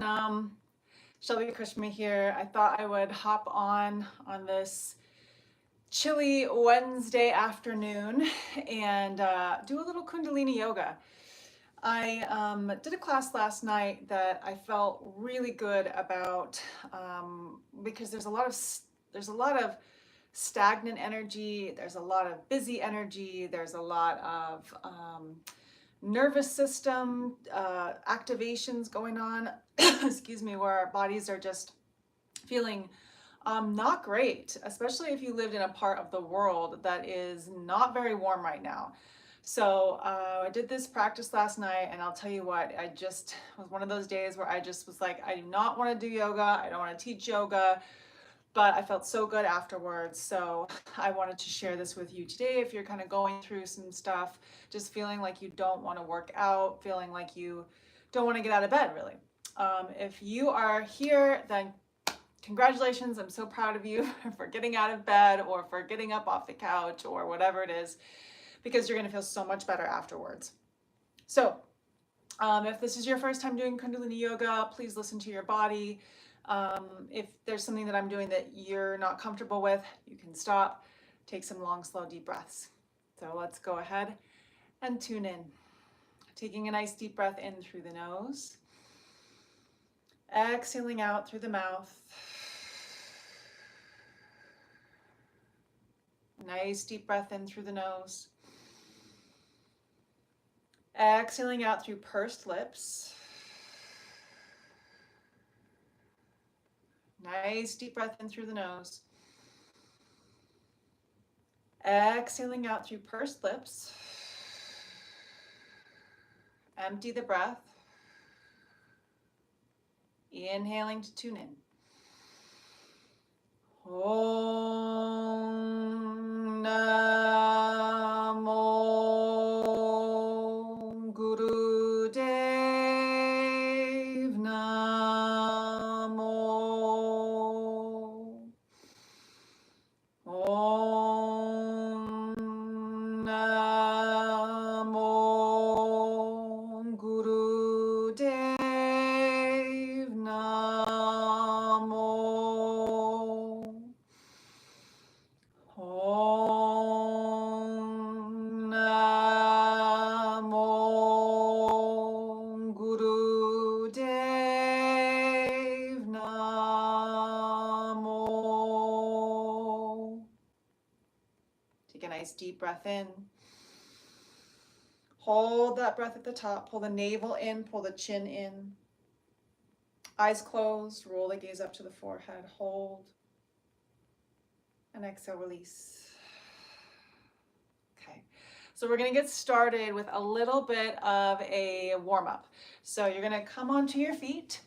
Satnam, Shelby Krishma here. I thought I would hop on this chilly Wednesday afternoon and do a little Kundalini Yoga. I did a class last night that I felt really good about because there's a lot of stagnant energy, there's a lot of busy energy, there's a lot of nervous system activations going on, excuse me, where our bodies are just feeling not great, especially if you lived in a part of the world that is not very warm right now. So I did this practice last night, and I'll tell you what, I just was one of those days where I just was like, I do not want to do yoga, I don't want to teach yoga, but I felt so good afterwards. So I wanted to share this with you today. If you're kind of going through some stuff, just feeling like you don't want to work out, feeling like you don't want to get out of bed, really. If you are here, then congratulations. I'm so proud of you for getting out of bed or for getting up off the couch or whatever it is, because you're going to feel so much better afterwards. So if this is your first time doing Kundalini Yoga, please listen to your body. If there's something that I'm doing that you're not comfortable with, you can stop, take some long, slow, deep breaths. So let's go ahead and tune in. Taking a nice deep breath in through the nose, exhaling out through the mouth. Nice deep breath in through the nose. Exhaling out through pursed lips. Nice deep breath in through the nose. Exhaling out through pursed lips. Empty the breath. Inhaling to tune in. Om Namo Guru Dev Namo. Om Namo Guru Dev Namo. Om Namo Guru Dev Namo. Take a nice deep breath in. Hold that breath at the top. Pull the navel in, pull the chin in. Eyes closed, roll the gaze up to the forehead. Hold. And exhale, release. Okay, so we're gonna get started with a little bit of a warm-up. So you're gonna come onto your feet,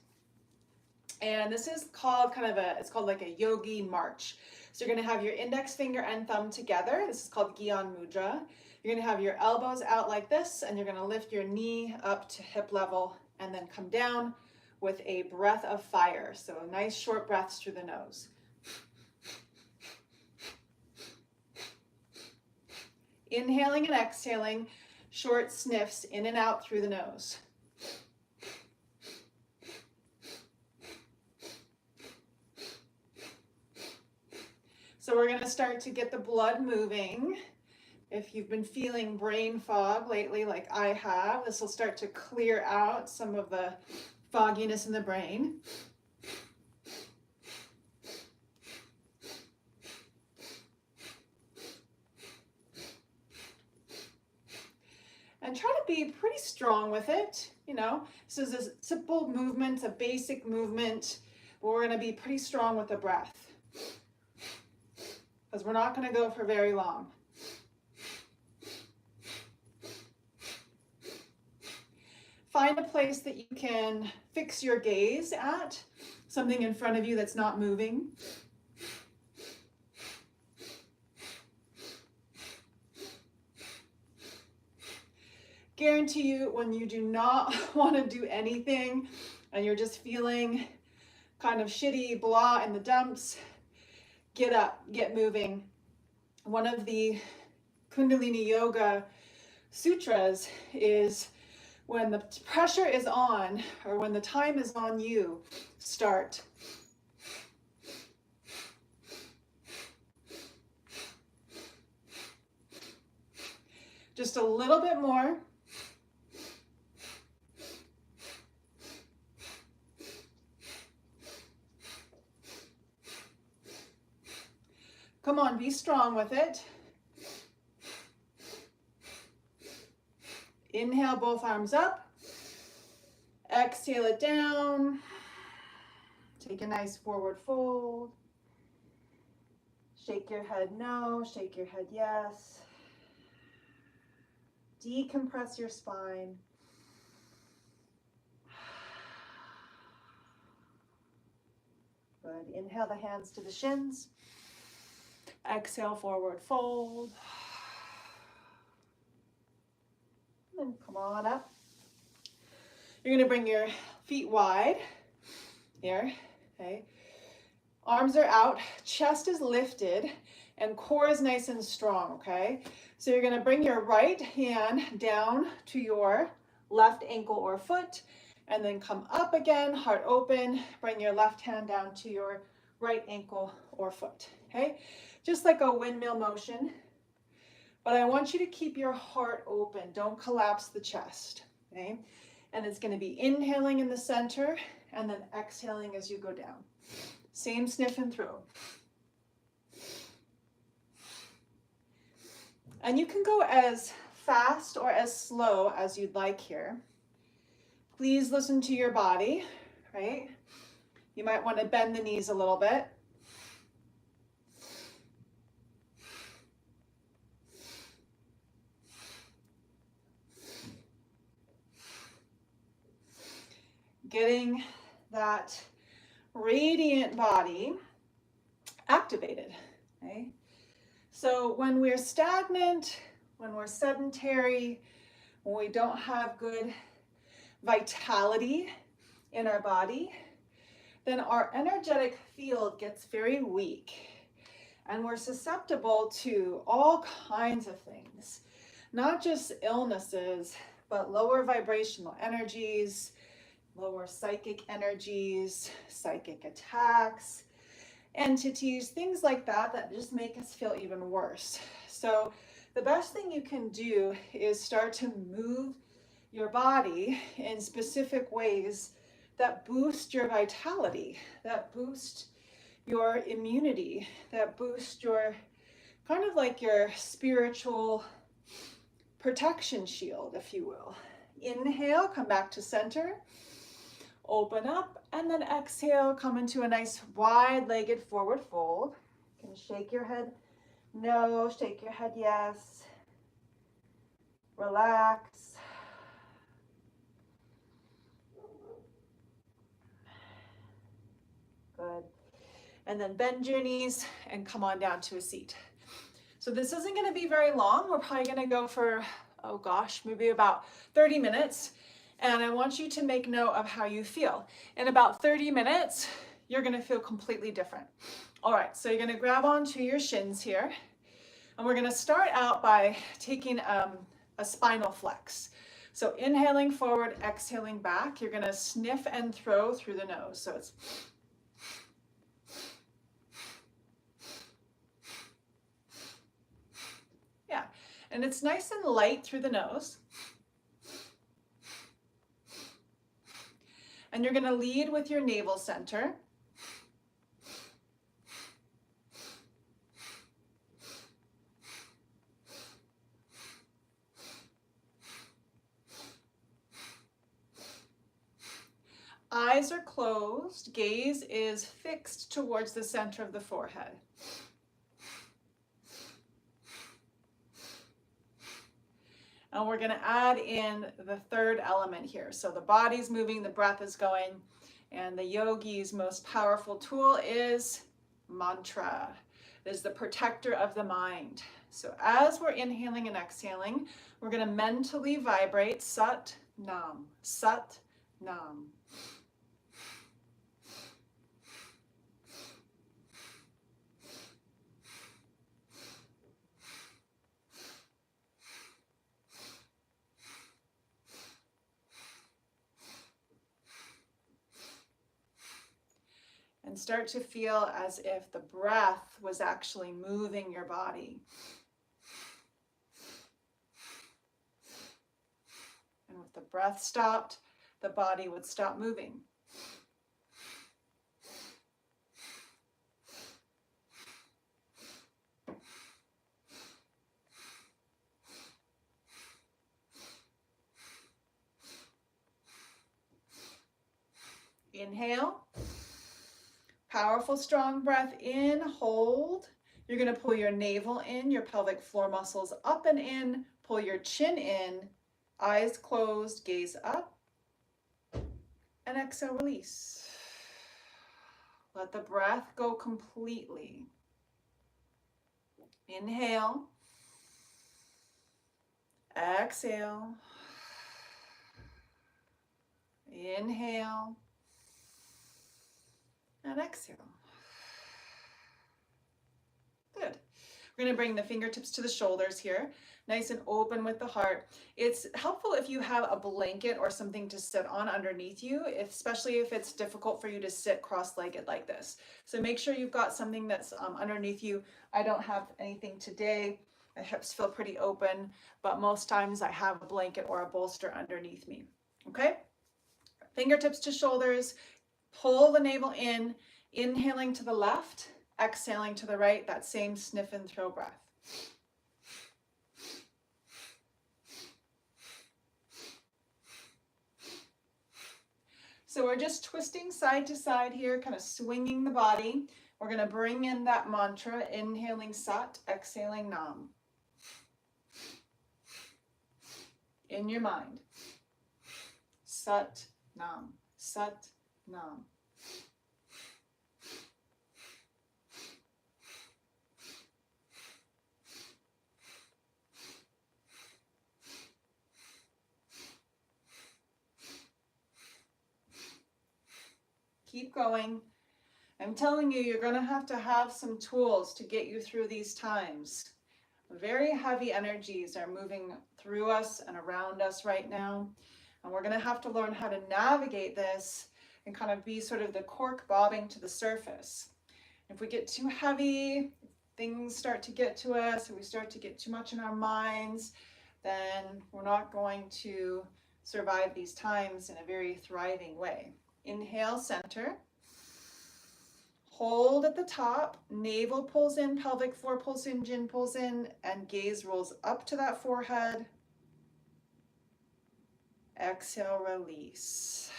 and this is called it's called like a yogi march. So you're gonna have your index finger and thumb together. This is called Gyan Mudra. You're gonna have your elbows out like this, and you're gonna lift your knee up to hip level and then come down with a breath of fire. So nice short breaths through the nose. Inhaling and exhaling, short sniffs in and out through the nose. So we're going to start to get the blood moving. If you've been feeling brain fog lately, like I have, this will start to clear out some of the fogginess in the brain. And try to be pretty strong with it. You know, this is a simple movement, a basic movement, but we're going to be pretty strong with the breath, because we're not going to go for very long. Find a place that you can fix your gaze at, something in front of you that's not moving. Guarantee you, when you do not want to do anything and you're just feeling kind of shitty, blah in the dumps, get up, get moving. One of the Kundalini Yoga sutras is When the pressure is on, or when the time is on you, start. Just a little bit more. Come on, be strong with it. Inhale, both arms up. Exhale it down. Take a nice forward fold. Shake your head no, shake your head yes. Decompress your spine. Good. Inhale the hands to the shins. Exhale, forward fold. And then come on up. You're going to bring your feet wide here, okay? Arms are out, chest is lifted, and core is nice and strong, okay? So you're going to bring your right hand down to your left ankle or foot, and then come up again, heart open, bring your left hand down to your right ankle or foot, okay? Just like a windmill motion, but I want you to keep your heart open. Don't collapse the chest, okay? And it's going to be inhaling in the center and then exhaling as you go down. Same sniff and throw. And you can go as fast or as slow as you'd like here. Please listen to your body, right? You might want to bend the knees a little bit. Getting that radiant body activated, okay? So when we're stagnant, when we're sedentary, when we don't have good vitality in our body, then our energetic field gets very weak and we're susceptible to all kinds of things, not just illnesses, but lower vibrational energies, lower psychic energies, psychic attacks, entities, things like that, that just make us feel even worse. So the best thing you can do is start to move your body in specific ways that boost your vitality, that boost your immunity, that boost your kind of like your spiritual protection shield, if you will. Inhale, come back to center. Open up, and then exhale, come into a nice wide-legged forward fold. You can shake your head no, shake your head yes. Relax. Good. And then bend your knees and come on down to a seat. So this isn't going to be very long. We're probably going to go for, oh gosh, maybe about 30 minutes. And I want you to make note of how you feel. In about 30 minutes, you're going to feel completely different. All right, so you're going to grab onto your shins here. And we're going to start out by taking a spinal flex. So inhaling forward, exhaling back. You're going to sniff and throw through the nose. So it's... yeah, and it's nice and light through the nose. And you're going to lead with your navel center. Eyes are closed, gaze is fixed towards the center of the forehead. And we're going to add in the third element here. So the body's moving, the breath is going, and the yogi's most powerful tool is mantra. It is the protector of the mind. So as we're inhaling and exhaling, we're going to mentally vibrate Sat Nam, Sat Nam. and start to feel as if the breath was actually moving your body. And if the breath stopped, the body would stop moving. Inhale. Powerful, strong breath in, hold. You're going to pull your navel in, your pelvic floor muscles up and in, pull your chin in, eyes closed, gaze up, and exhale, release. Let the breath go completely. Inhale, exhale, inhale, and exhale. Good. We're going to bring the fingertips to the shoulders here, nice and open with the heart. It's helpful if you have a blanket or something to sit on underneath you, especially if it's difficult for you to sit cross-legged like this. So make sure you've got something that's underneath you. I don't have anything today. My hips feel pretty open, but most times I have a blanket or a bolster underneath me. Okay? Fingertips to shoulders, pull the navel in, inhaling to the left, exhaling to the right, that same sniff and throw breath. So we're just twisting side to side here, kind of swinging the body. We're going to bring in that mantra, inhaling Sat, exhaling Nam. In your mind. Sat, Nam, Sat, Nam. Keep going. I'm telling you, you're going to have some tools to get you through these times. Very heavy energies are moving through us and around us right now. And we're going to have to learn how to navigate this and kind of be sort of the cork bobbing to the surface. If we get too heavy, things start to get to us, and we start to get too much in our minds, then we're not going to survive these times in a very thriving way. Inhale, center. Hold at the top, navel pulls in, pelvic floor pulls in, chin pulls in, and gaze rolls up to that forehead. Exhale, release.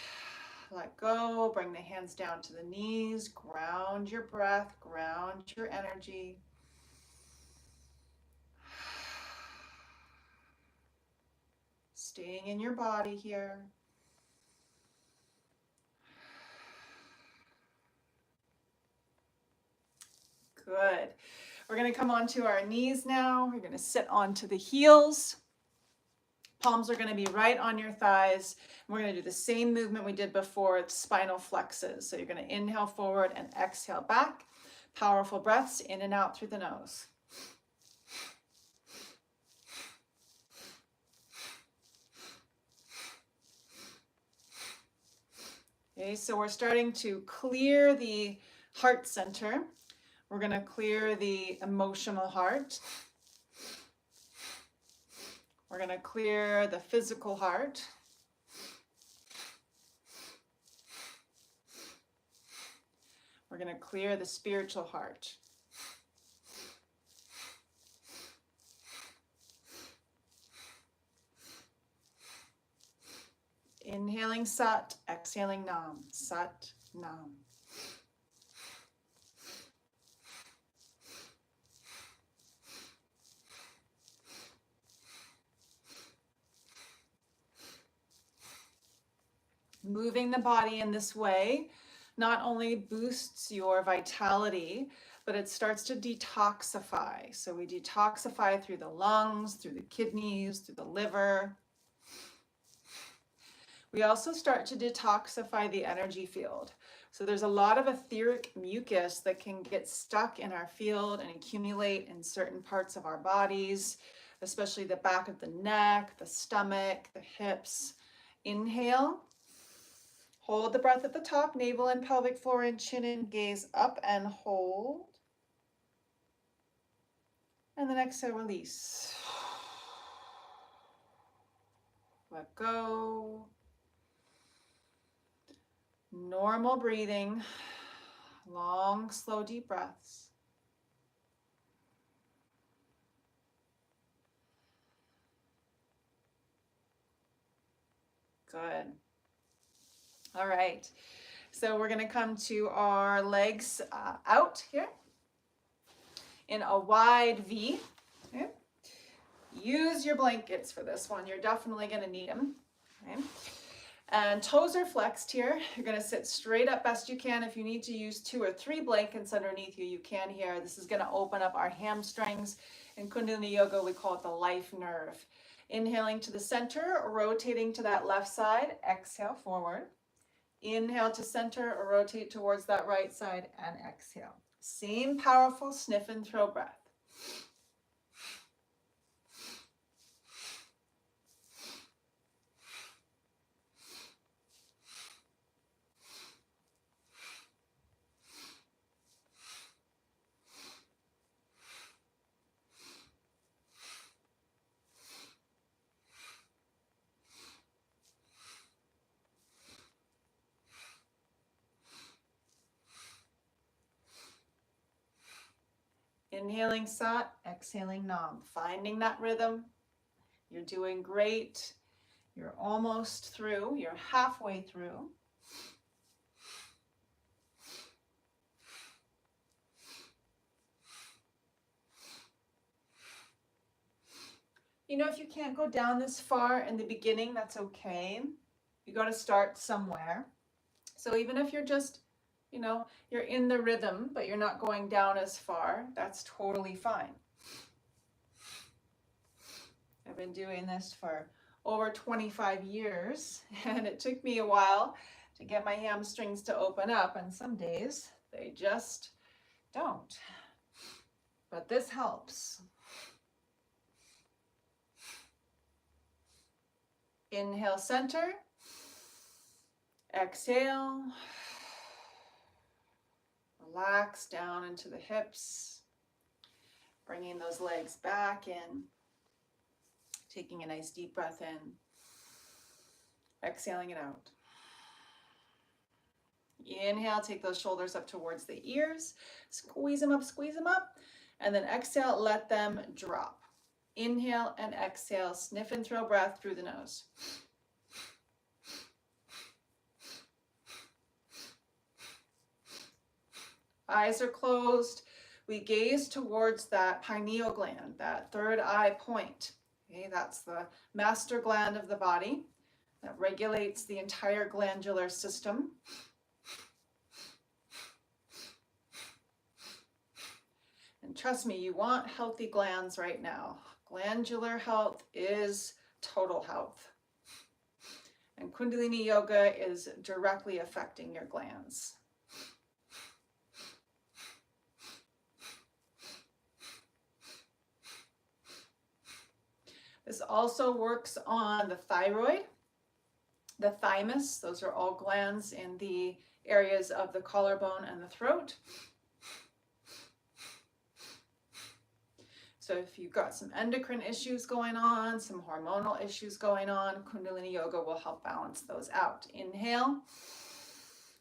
Let go, bring the hands down to the knees, ground your breath, ground your energy. Staying in your body here. Good. We're going to come onto our knees now. We're going to sit onto the heels. Palms are going to be right on your thighs. We're going to do the same movement we did before. It's spinal flexes. So you're going to inhale forward and exhale back. Powerful breaths in and out through the nose. Okay, so we're starting to clear the heart center. We're going to clear the emotional heart. We're going to clear the physical heart. We're going to clear the spiritual heart. Inhaling Sat, exhaling Nam. Sat, Nam. Moving the body in this way not only boosts your vitality, but it starts to detoxify. So we detoxify through the lungs, through the kidneys, through the liver. We also start to detoxify the energy field. So there's a lot of etheric mucus that can get stuck in our field and accumulate in certain parts of our bodies, especially the back of the neck, the stomach, the hips. Inhale. Hold the breath at the top, navel and pelvic floor in, chin in, gaze up and hold. And then exhale, release. Let go. Normal breathing, long, slow, deep breaths. Good. All right. So we're going to come to our legs out here in a wide V. Okay. Use your blankets for this one. You're definitely going to need them. Okay. And toes are flexed here. You're going to sit straight up best you can. If you need to use 2 or 3 blankets underneath you, you can here. This is going to open up our hamstrings. In Kundalini Yoga, we call it the life nerve. Inhaling to the center, rotating to that left side. Exhale, forward. Inhale to center, rotate towards that right side, and exhale. Same powerful sniff and throw breath. Inhaling Sat, exhaling Nam. Finding that rhythm. You're doing great. You're almost through. You're halfway through. You know, if you can't go down this far in the beginning, that's okay. You got to start somewhere. So even if you're just, you know, you're in the rhythm, but you're not going down as far, that's totally fine. I've been doing this for over 25 years, and it took me a while to get my hamstrings to open up, and some days they just don't. But this helps. Inhale, center. Exhale. Relax down into the hips. Bringing those legs back in. Taking a nice deep breath in. Exhaling it out. Inhale, take those shoulders up towards the ears. Squeeze them up. And then exhale, let them drop. Inhale and exhale, sniff and throw breath through the nose. Eyes are closed. We gaze towards that pineal gland, that third eye point. Okay, that's the master gland of the body that regulates the entire glandular system. And trust me, you want healthy glands right now. Glandular health is total health. And Kundalini Yoga is directly affecting your glands. This also works on the thyroid, the thymus. Those are all glands in the areas of the collarbone and the throat. So if you've got some endocrine issues going on, some hormonal issues going on, Kundalini Yoga will help balance those out. Inhale,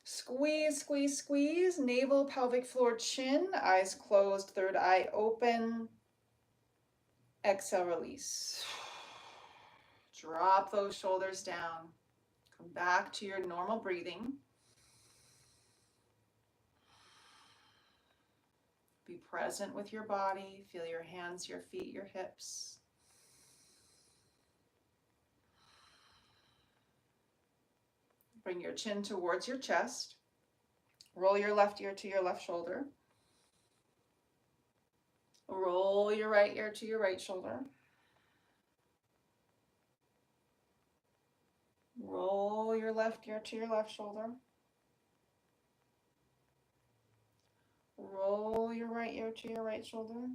squeeze, squeeze, squeeze, navel, pelvic floor, chin, eyes closed, third eye open. Exhale, release. Drop those shoulders down. Come back to your normal breathing. Be present with your body. Feel your hands, your feet, your hips. Bring your chin towards your chest. Roll your left ear to your left shoulder. Roll your right ear to your right shoulder. Roll your left ear to your left shoulder. Roll your right ear to your right shoulder.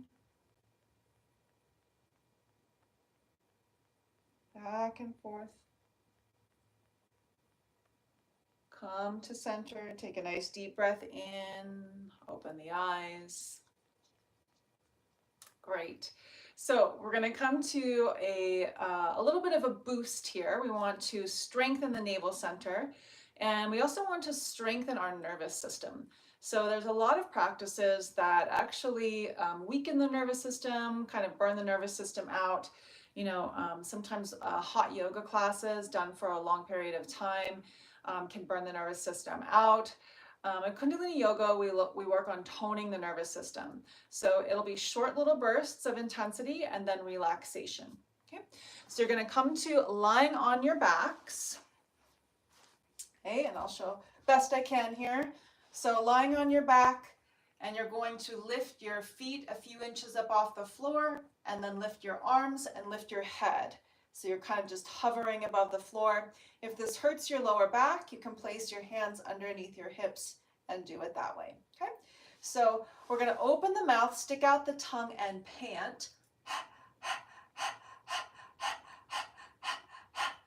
Back and forth. Come to center, take a nice deep breath in, open the eyes. Great. So we're going to come to a little bit of a boost here. We want to strengthen the navel center, and we also want to strengthen our nervous system. So there's a lot of practices that actually weaken the nervous system, kind of burn the nervous system out. You know, sometimes hot yoga classes done for a long period of time can burn the nervous system out. At Kundalini Yoga, we work on toning the nervous system. So it'll be short little bursts of intensity and then relaxation. Okay, so you're going to come to lying on your backs. Okay, and I'll show best I can here. So lying on your back, and you're going to lift your feet a few inches up off the floor, and then lift your arms and lift your head. So you're kind of just hovering above the floor. If this hurts your lower back, you can place your hands underneath your hips and do it that way. Okay, so we're going to open the mouth, stick out the tongue, and pant.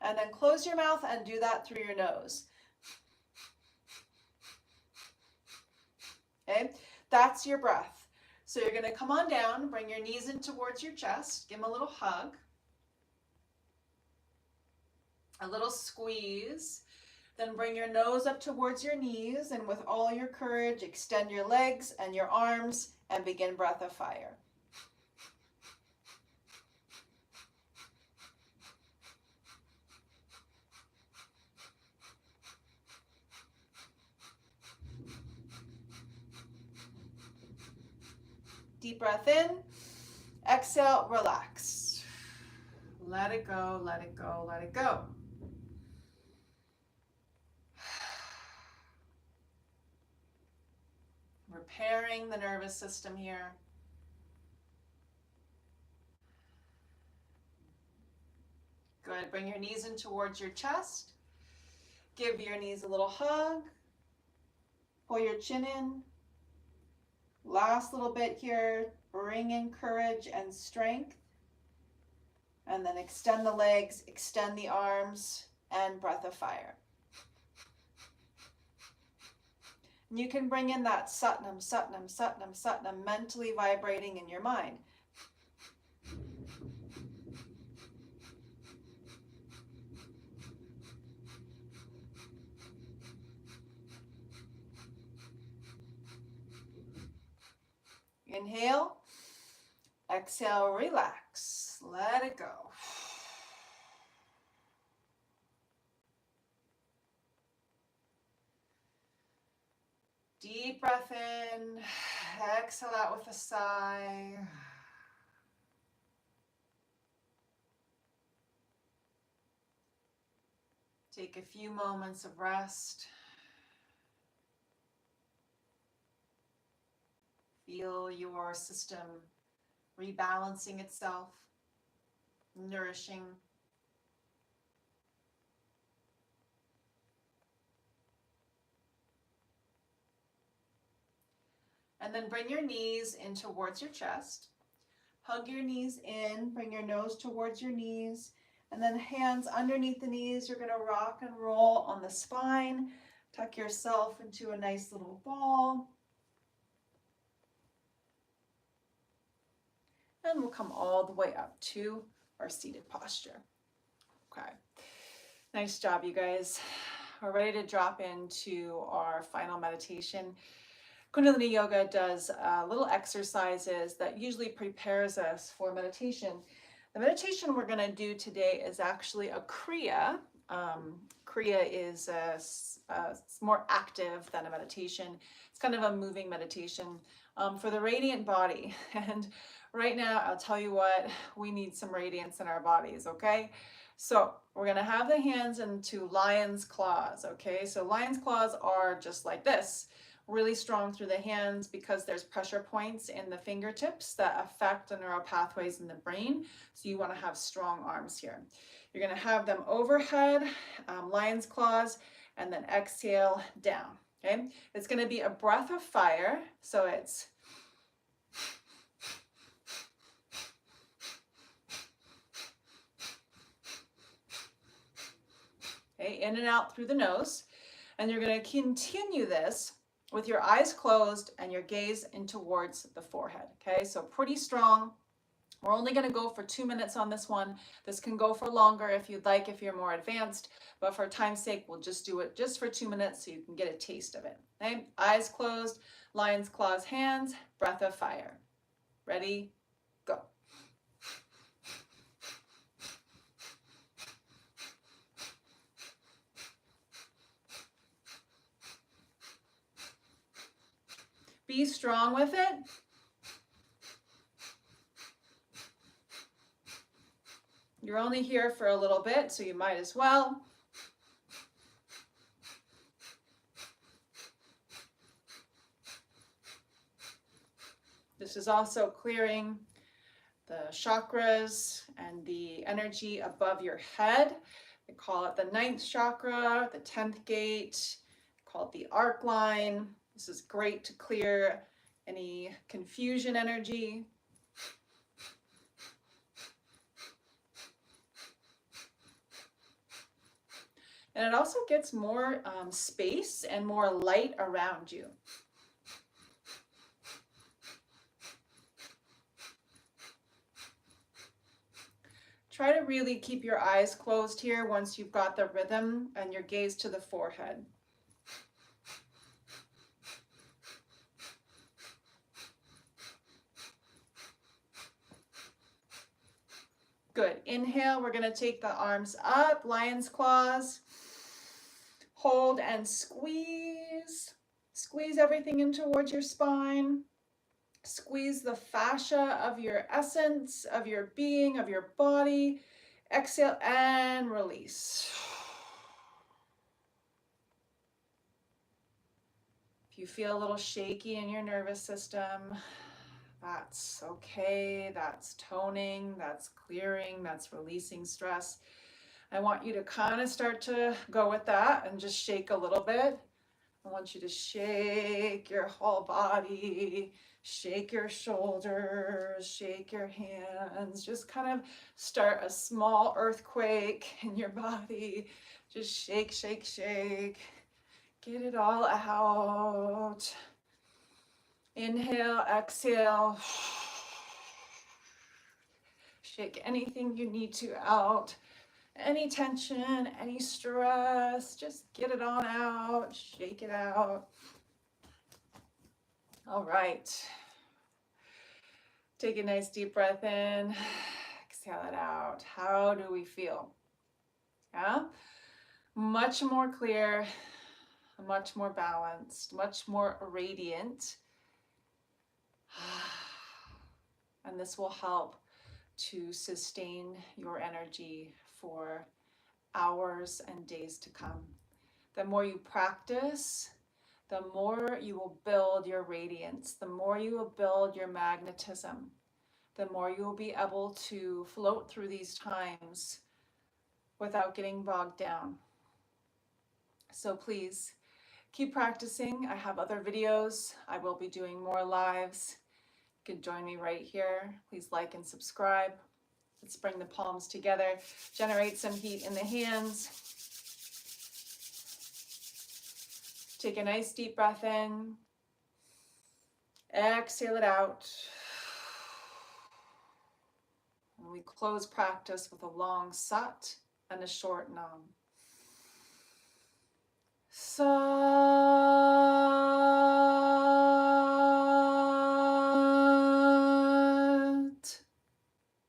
And then close your mouth and do that through your nose. Okay, that's your breath. So you're going to come on down, bring your knees in towards your chest, give them a little hug, a little squeeze. Then bring your nose up towards your knees, and with all your courage, extend your legs and your arms and begin breath of fire. Deep breath in, exhale, relax. Let it go, let it go, let it go. Repairing the nervous system here. Good. Bring your knees in towards your chest. Give your knees a little hug. Pull your chin in. Last little bit here. Bring in courage and strength. And then extend the legs, extend the arms, and breath of fire. And you can bring in that Satnam, Satnam, Satnam, Satnam mentally vibrating in your mind. Inhale, exhale, relax, let it go. Deep breath in, exhale out with a sigh. Take a few moments of rest. Feel your system rebalancing itself, nourishing. And then bring your knees in towards your chest. Hug your knees in, bring your nose towards your knees, and then hands underneath the knees. You're going to rock and roll on the spine. Tuck yourself into a nice little ball. And we'll come all the way up to our seated posture. Okay, nice job, you guys. We're ready to drop into our final meditation. Kundalini Yoga does little exercises that usually prepares us for meditation. The meditation we're going to do today is actually a Kriya. Kriya is more active than a meditation. It's kind of a moving meditation for the radiant body. And right now, I'll tell you what, we need some radiance in our bodies, okay? So we're going to have the hands into lion's claws, okay? So lion's claws are just like this. Really strong through the hands because there's pressure points in the fingertips that affect the neural pathways in the brain. So you want to have strong arms here. You're going to have them overhead, lion's claws, and then exhale down. Okay, it's going to be a breath of fire. So it's okay, in and out through the nose. And you're going to continue this with your eyes closed and your gaze in towards the forehead. Okay, so pretty strong. We're only going to go for 2 minutes on this one. This can go for longer if you'd like, if you're more advanced, but for time's sake, we'll just do it just for 2 minutes so you can get a taste of it. Okay, eyes closed, lion's claws, hands, breath of fire. Ready, go. Be strong with it. You're only here for a little bit, so you might as well. This is also clearing the chakras and the energy above your head. They call it the 9th chakra, the 10th gate, call it the arc line. This is great to clear any confusion energy. And it also gets more space and more light around you. Try to really keep your eyes closed here once you've got the rhythm and your gaze to the forehead. Good. Inhale, we're going to take the arms up, lion's claws. Hold and squeeze. Squeeze everything in towards your spine. Squeeze the fascia of your essence, of your being, of your body. Exhale and release. If you feel a little shaky in your nervous system, that's okay. That's toning, that's clearing, that's releasing stress. I want you to kind of start to go with that and just shake a little bit. I want you to shake your whole body, shake your shoulders, shake your hands. Just kind of start a small earthquake in your body. Just shake, shake, shake. Get it all out. Inhale, exhale. Shake anything you need to out. Any tension, any stress, just get it on out, shake it out. All right. Take a nice deep breath in, exhale it out. How do we feel? Yeah? Much more clear, much more balanced, much more radiant. And this will help to sustain your energy for hours and days to come. The more you practice, the more you will build your radiance, the more you will build your magnetism, the more you will be able to float through these times without getting bogged down. So please keep practicing. I have other videos. I will be doing more lives. You can join me right here. Please like and subscribe. Let's bring the palms together, generate some heat in the hands. Take a nice deep breath in. Exhale it out. And we close practice with a long sat and a short nam. Sat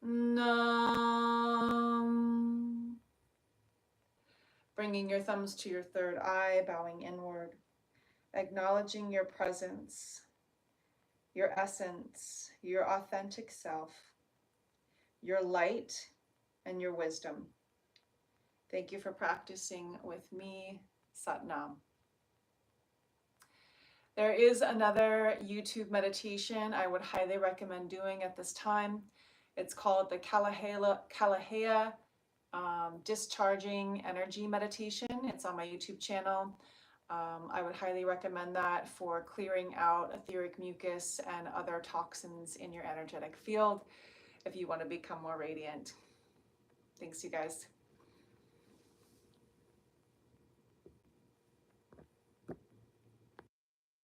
nam. Bringing your thumbs to your third eye, bowing inward, acknowledging your presence, your essence, your authentic self, your light, and your wisdom. Thank you for practicing with me, Sat Nam. There is another YouTube meditation I would highly recommend doing at this time. It's called the Kalahea Discharging Energy Meditation. It's on my YouTube channel. I would highly recommend that for clearing out etheric mucus and other toxins in your energetic field if you want to become more radiant. Thanks, you guys.